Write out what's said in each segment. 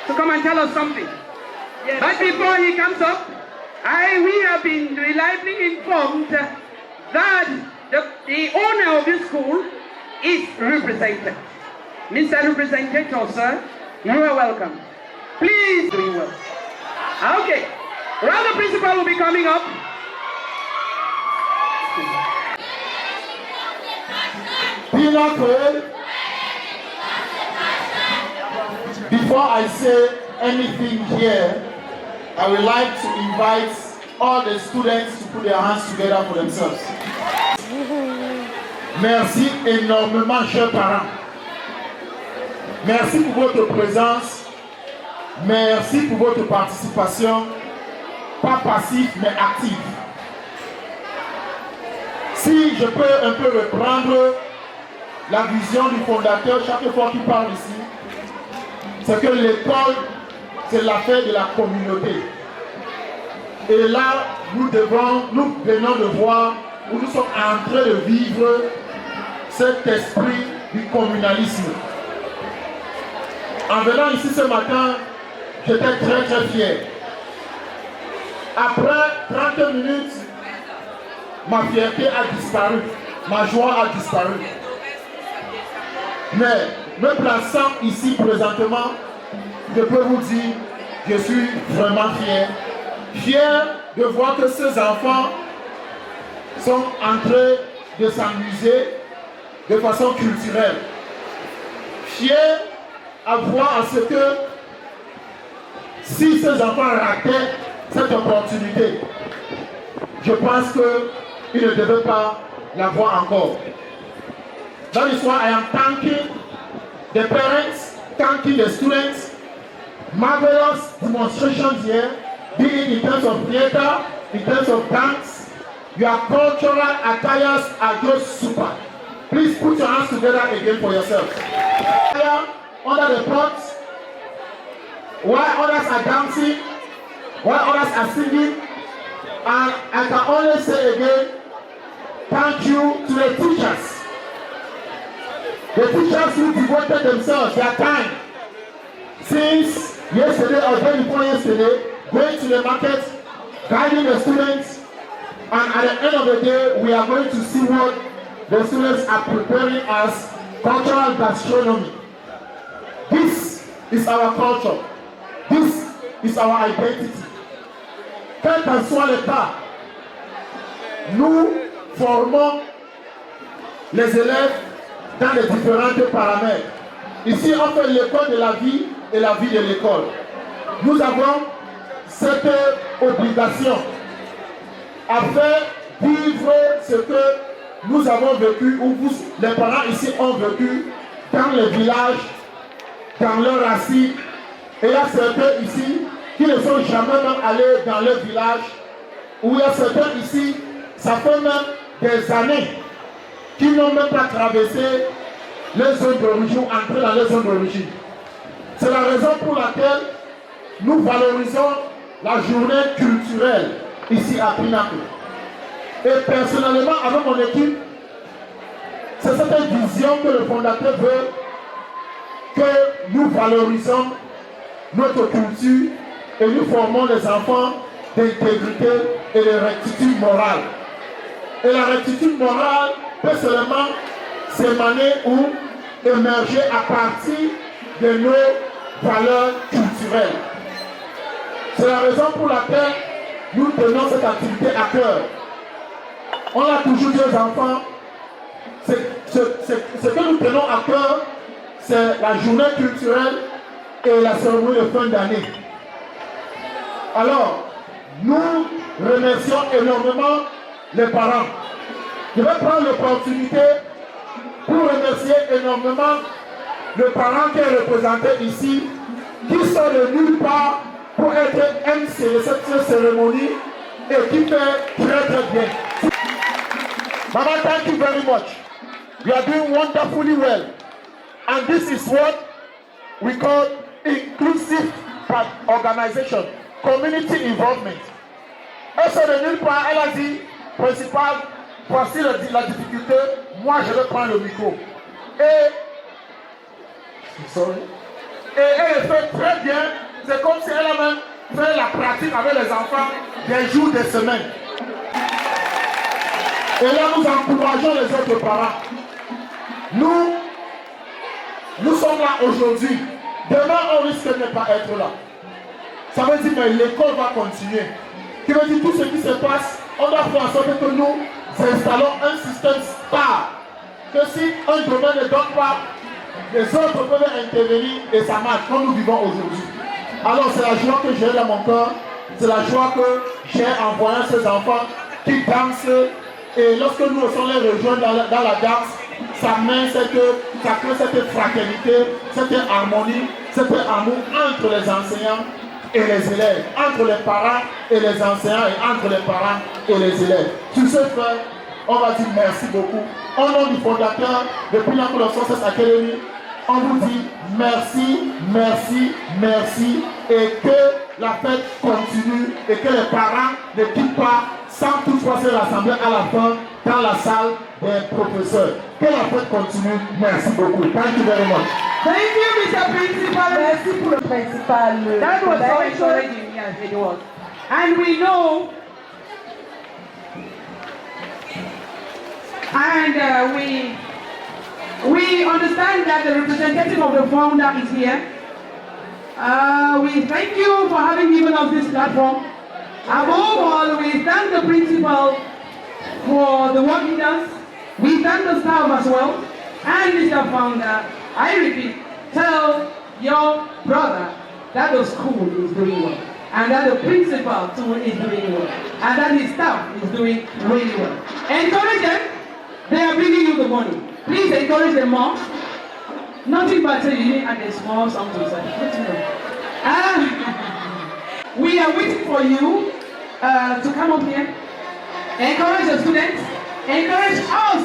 to come and tell us something. Yes. But before he comes up, we have been reliably informed that the owner of this school is represented. Mr. Representative, sir, you are welcome. Please do well. Okay. Well, the principal will be coming up. Before I say anything here, I would like to invite all the students to put their hands together for themselves. Merci énormément, chers parents. Merci pour votre présence. Merci pour votre participation. Pas passif, mais actif. Si je peux un peu reprendre la vision du fondateur chaque fois qu'il parle ici, c'est que l'école, c'est l'affaire de la communauté. Et là, nous venons de voir où nous sommes en train de vivre cet esprit du communalisme. En venant ici ce matin, j'étais très fier. Après 30 minutes, ma fierté a disparu, ma joie a disparu. Mais me plaçant ici présentement, je peux vous dire, je suis vraiment fier. Fier de voir que ces enfants sont en train de s'amuser de façon culturelle. Fier à voir à ce que si ces enfants rataient cette opportunité, je pense qu'ils ne devaient pas l'avoir encore. That is why I am thanking the parents, thanking the students. Marvelous demonstrations here, be it in terms of theater, in terms of dance. Your cultural attires are just super. Please put your hands together again for yourselves. Under the pots, while others are dancing, while others are singing, and I can only say again, thank you to the teachers. The teachers who devoted themselves, their time, since yesterday or day before yesterday, going to the market, guiding the students, and at the end of the day, we are going to see what the students are preparing as cultural gastronomy. This is our culture. This is our identity. Quel qu'en soit l'état, nous formons les élèves dans les différents paramètres. Ici, on fait l'école de la vie et la vie de l'école. Nous avons cette obligation à faire vivre ce que nous avons vécu, ou vous, les parents ici ont vécu dans les villages, dans leurs racines. Et il y a certains ici qui ne sont jamais même allés dans leur village, ou il y a certains ici, ça fait même des années qui n'ont même pas traversé les zones d'origine, entré dans les zones d'origine. C'est la raison pour laquelle nous valorisons la journée culturelle ici à Pinacle. Et personnellement, avec mon équipe, c'est cette vision que le fondateur veut, que nous valorisons notre culture et nous formons les enfants d'intégrité et de rectitude morale. Et la rectitude morale peut seulement s'émaner ou émerger à partir de nos valeurs culturelles. C'est la raison pour laquelle nous tenons cette activité à cœur. On a toujours dit aux enfants, ce que nous tenons à cœur, c'est la journée culturelle et la cérémonie de fin d'année. Alors, nous remercions énormément les parents. Je vais prendre l'opportunité pour remercier énormément le parent qui est représenté ici, qui sort de nulle part pour être MC de cette cérémonie et qui fait très bien. Mama, thank you very much. You are doing wonderfully well. And this is what we call inclusive organization, community involvement. Elle sort de nulle part, elle a dit, principal, voici la difficulté, moi je vais prendre le micro. Et elle fait très bien. pratique avec les enfants des jours, des semaines. Et là, nous encourageons les autres parents. Nous sommes là aujourd'hui. Demain, on risque de ne pas être là. Ça veut dire que l'école va continuer. Qui veut dire tout ce qui se passe, on doit faire en sorte que nous installons un système stable. Que si un domaine ne donne pas, les autres peuvent intervenir et ça marche comme nous vivons aujourd'hui. Alors c'est la joie que j'ai dans mon cœur. C'est la joie que j'ai en voyant ces enfants qui dansent. Et lorsque nous sommes les rejoindre dans la danse, ça crée cette fraternité, cette harmonie, cet amour entre les enseignants et les élèves, entre les parents et les enseignants et entre les parents et les élèves. Sur ce fait, on va dire merci beaucoup. Au nom du fondateur de Pinnacle Success Academy, on vous dit merci, merci, merci et que la fête continue et que les parents ne quittent pas sans toutefois se rassembler à la fin dans la salle des professeurs. Que la fête continue. Merci beaucoup. Thank you very much. Thank you, Mr. Principal. Merci pour le principal. That was so encouraging. Yes, it was. And we know, and we understand that the representative of the founder is here. We thank you for having given us this platform. Above all, we thank the principal for the work he does. We thank the staff as well. And Mr. Founder, I repeat, tell your brother that the school is doing well. And that the principal too is doing well. And that his staff is doing really well. Encourage them. They are bringing you the money. Please encourage them more. Nothing but you need and a small something. We are waiting for you to come up here. Encourage the students. Encourage us,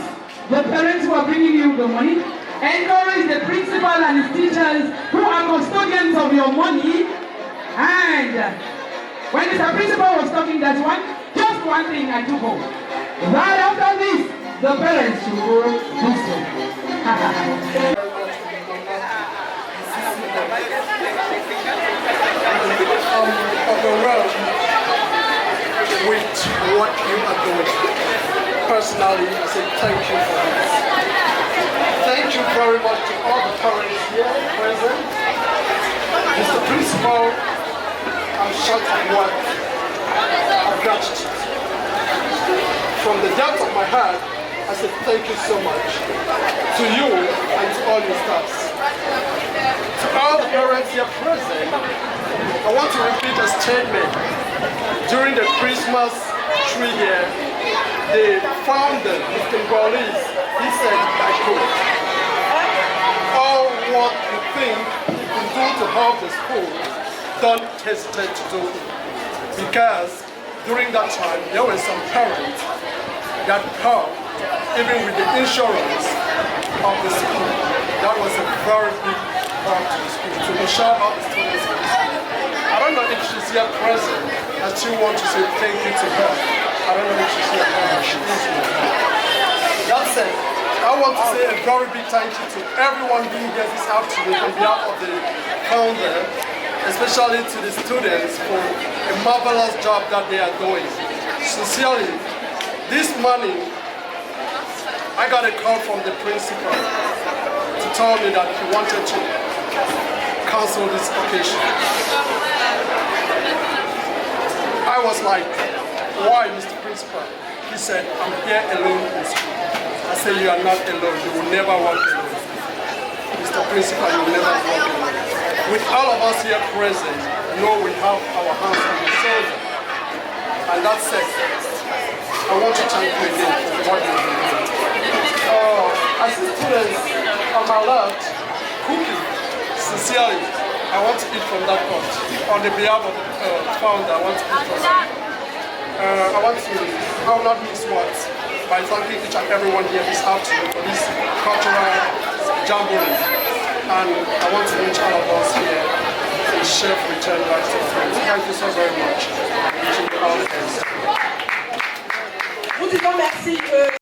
the parents who are bringing you the money. Encourage the principal and his teachers who are custodians of your money. And when Mr. Principal was talking that one, just one thing I took home. Right after this, the parents should go do so. Overwhelmed with what you are doing. Personally, I say thank you for this. Thank you very much to all the parents here present. Mr. Principal, I'm short of words of gratitude. From the depth of my heart, I say thank you so much to you and to all your staffs. To all the parents here present, I want to repeat a statement. During the Christmas tree here, the founder, Mr. Gaulis, he said, I quote, all what you think you can do to help the school, don't hesitate to do it. Because during that time, there were some parents that helped even with the insurance of the school. That was a very big help to the school, to ensure all the students in the school. I don't know if she's here present. I still want to say thank you to her. I don't know if she's here present. She is here. That said, I want to say a very big thank you to everyone being here this afternoon on behalf of the founder, especially to the students for a marvelous job that they are doing. Sincerely, this morning, I got a call from the principal to tell me that he wanted to cancel this occasion. I was like, why, Mr. Principal? He said, I'm here alone in school. I said, you are not alone. You will never walk alone. Mr. Principal, you will never walk alone. With all of us here present, you know we have our hands on your shoulder. And that said, I want to thank you again for what you've been doing. As the students on my left, cooking, sincerely, I want to eat from that pot. On the behalf of the founder, I want to eat from that. I will not miss words by thanking each and everyone here this afternoon for this cultural jamboree. And I want to reach all of us here a chef return back to friends. Thank you so very much. Wishing you all the best. Nous disons merci.